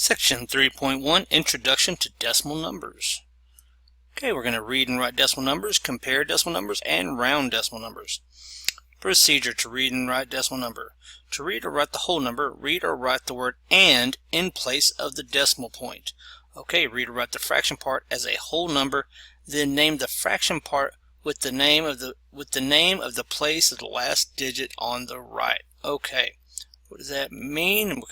Section 3.1 Introduction to Decimal Numbers. Okay, we're going to read and write decimal numbers, compare decimal numbers, and round decimal numbers. Procedure to read and write decimal number. To read or write the whole number, read or write the word "and" in place of the decimal point. Okay, read or write the fraction part as a whole number, then name the fraction part with the name of the place of the last digit on the right. Okay, what does that mean?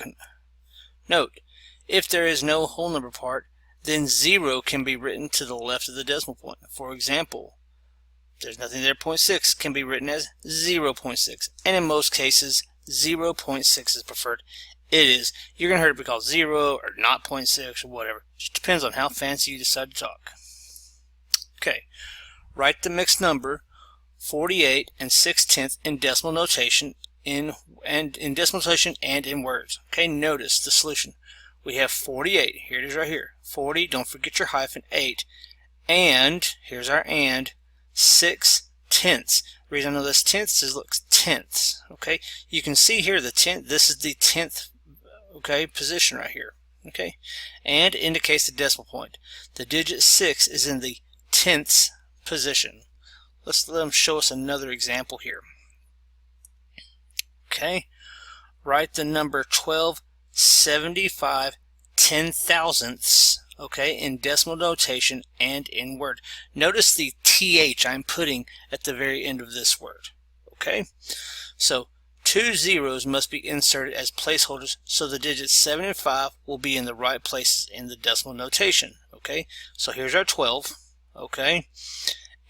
Note, if there is no whole number part, then 0 can be written to the left of the decimal point. For example, if there's nothing there, 0.6 can be written as 0.6, and in most cases 0.6 is preferred. It is. You're going to hear it be called 0 or not 0.6 or whatever. It just depends on how fancy you decide to talk. Okay, write the mixed number 48 6/10 in decimal notation in decimal notation and in words. Okay, notice the solution. We have 48. Here it is right here. 40, don't forget your hyphen, 8. And, here's our and, 6/10. The reason I know this tenths is, look, tenths. Okay, you can see here the tenth, this is the 10th, okay, position right here. Okay, and indicates the decimal point. The digit 6 is in the tenths position. Let's let them show us another example here. Okay, write the number 1275 10,000ths, okay, in decimal notation and in word. Notice the TH I'm putting at the very end of this word. Okay, so 2 zeros must be inserted as placeholders so the digits 7 and 5 will be in the right places in the decimal notation. Okay, so here's our 12, okay,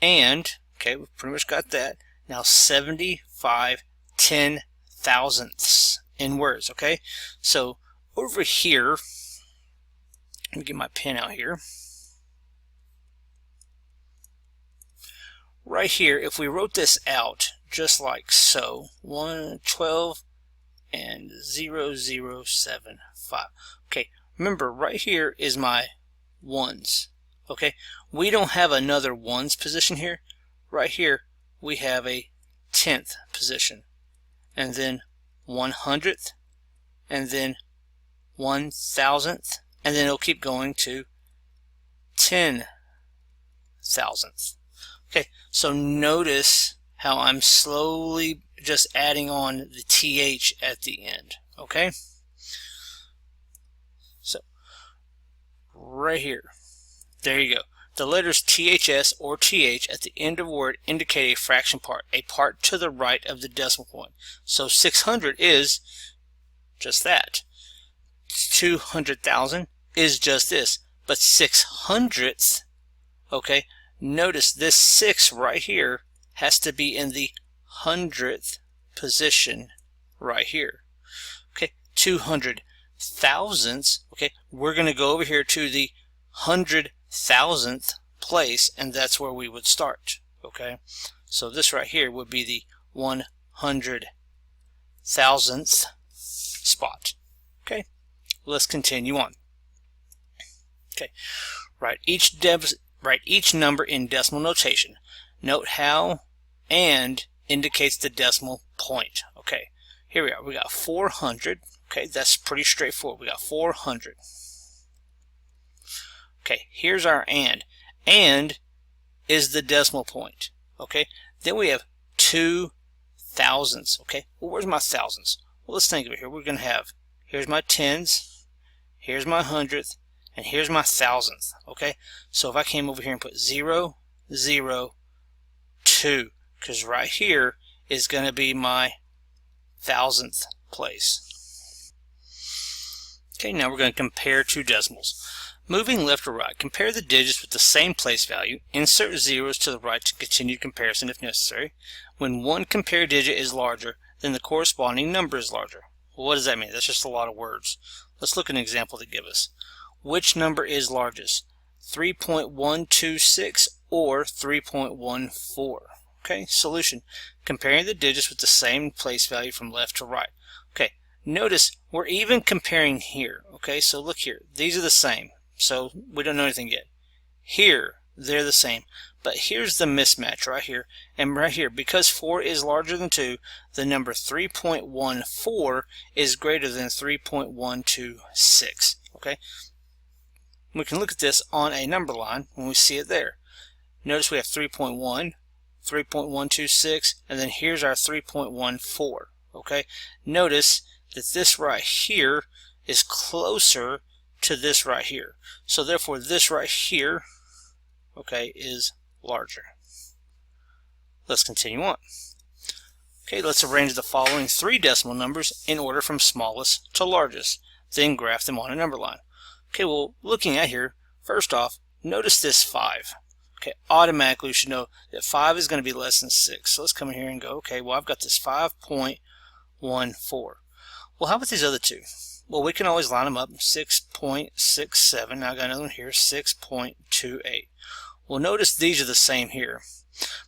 and okay, we've pretty much got that. Now 75 10,000ths in words. Okay, so over here, let me get my pen out here. Right here, if we wrote this out just like so, 112 and 0075. Okay, remember right here is my ones. Okay, we don't have another ones position here. Right here we have a 10th position, and then 100th, and then 1,000th, and then it'll keep going to 10,000th. Okay, so notice how I'm slowly just adding on the TH at the end. Okay, so right here, there you go. The letters THS or TH at the end of a word indicate a fraction part, a part to the right of the decimal point. So 600 is just that. 200,000 is just this. But 600th, okay, notice this 6 right here has to be in the 100th position right here. Okay, 200,000ths, okay, we're going to go over here to the 100,000th place, and that's where we would start. Okay, so this right here would be the 100,000th spot. Okay, let's continue on. Okay, write each number in decimal notation. Note how "and" indicates the decimal point. Okay, here we are. We got 400. Okay, that's pretty straightforward. We got 400. Okay, here's our "and." "And" is the decimal point. Okay, then we have 2,000ths. Okay, well, where's my thousands? Well, let's think of it here. We're going to have, here's my tens, here's my hundredth, and here's my thousandth. Okay, so if I came over here and put 0, 0, 2, because right here is going to be my thousandth place. Okay, now we're going to compare two decimals. Moving left or right, compare the digits with the same place value. Insert zeros to the right to continue comparison if necessary. When one compared digit is larger, then the corresponding number is larger. Well, what does that mean? That's just a lot of words. Let's look at an example to give us. Which number is largest? 3.126 or 3.14? Okay, solution. Comparing the digits with the same place value from left to right. Okay, notice we're even comparing here. Okay, so look here. These are the same. So we don't know anything yet. Here, they're the same. But here's the mismatch right here. And right here, because 4 is larger than 2, the number 3.14 is greater than 3.126. Okay, we can look at this on a number line when we see it there. Notice we have 3.1, 3.126, and then here's our 3.14. Okay, notice that this right here is closer to this right here, so therefore this right here, okay, is larger. Let's continue on. Okay, let's arrange the following 3 decimal numbers in order from smallest to largest, then graph them on a number line. Okay, well, looking at here, first off, notice this 5. Okay, automatically you should know that 5 is going to be less than 6. So let's come in here and go, okay, well, I've got this 5.14. Well, how about these other two? Well, we can always line them up. 6.67. Now I got another one here, 6.28. Well, notice these are the same here.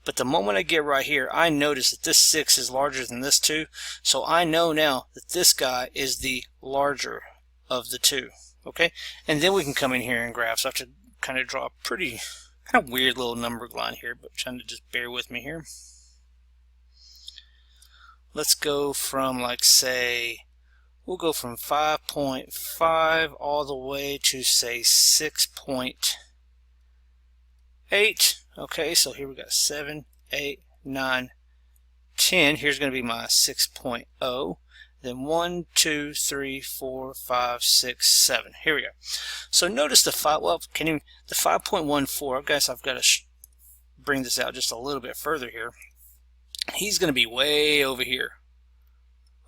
But the moment I get right here, I notice that this 6 is larger than this 2. So I know now that this guy is the larger of the 2. Okay, and then we can come in here and graph. So I have to kind of draw a pretty kind of weird little number line here, but trying to just bear with me here. Let's go from, like, say, we'll go from 5.5 all the way to, say, 6.8. Okay, so here we got 7, 8, 9, 10. Here's going to be my 6.0. Then 1, 2, 3, 4, 5, 6, 7. Here we go. So notice the 5.14. I guess I've got to bring this out just a little bit further here. He's going to be way over here.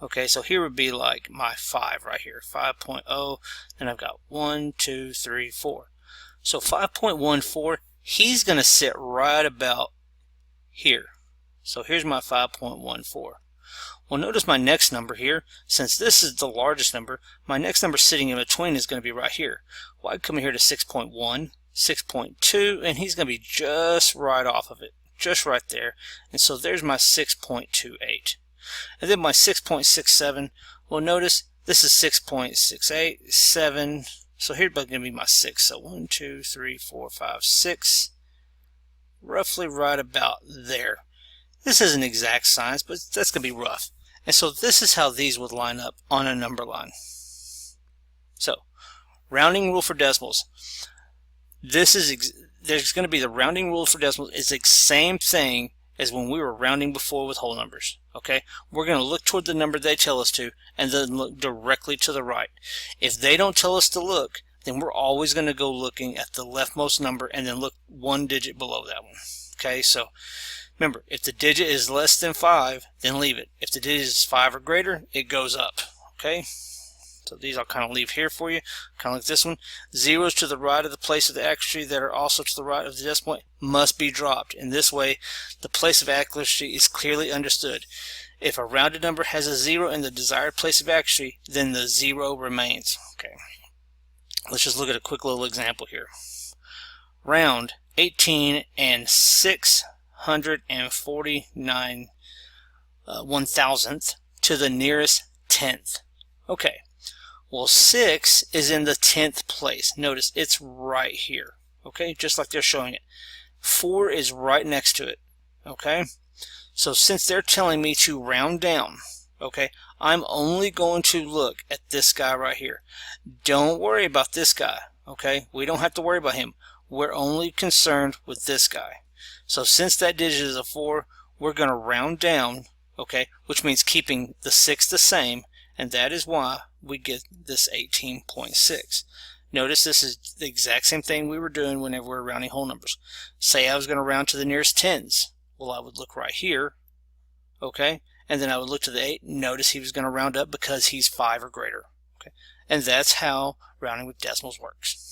Okay, so here would be like my 5 right here, 5.0. Then I've got 1, 2, 3, 4. So 5.14, he's going to sit right about here. So here's my 5.14. Well, notice my next number here. Since this is the largest number, my next number sitting in between is going to be right here. Well, I'd come here to 6.1, 6.2, and he's going to be just right off of it, just right there. And so there's my 6.28. And then my 6.67, well, notice this is 6.68, 7. So here's going to be my 6. So 1, 2, 3, 4, 5, 6. Roughly right about there. This isn't exact science, but that's going to be rough. And so this is how these would line up on a number line. So, rounding rule for decimals. There's going to be the rounding rule for decimals. It's the same thing as when we were rounding before with whole numbers. Okay, we're going to look toward the number they tell us to, and then look directly to the right. If they don't tell us to look, then we're always going to go looking at the leftmost number and then look 1 digit below that one. Okay, so remember, if the digit is less than 5, then leave it. If the digit is 5 or greater, it goes up. Okay, so these I'll kind of leave here for you, kind of like this one. Zeros to the right of the place of the accuracy that are also to the right of the decimal point must be dropped. In this way, the place of accuracy is clearly understood. If a rounded number has a 0 in the desired place of accuracy, then the 0 remains. Okay, let's just look at a quick little example here. Round 18 and 649 1,000th to the nearest tenth. Okay, well, 6 is in the 10th place. Notice it's right here. Okay, just like they're showing it. 4 is right next to it. Okay, so since they're telling me to round down, okay, I'm only going to look at this guy right here. Don't worry about this guy. Okay, we don't have to worry about him. We're only concerned with this guy. So since that digit is a 4, we're going to round down, okay, which means keeping the 6 the same, and that is why we get this 18.6. Notice this is the exact same thing we were doing whenever we were rounding whole numbers. Say I was going to round to the nearest tens. Well, I would look right here, okay, and then I would look to the 8. Notice he was going to round up because he's 5 or greater. Okay, and that's how rounding with decimals works.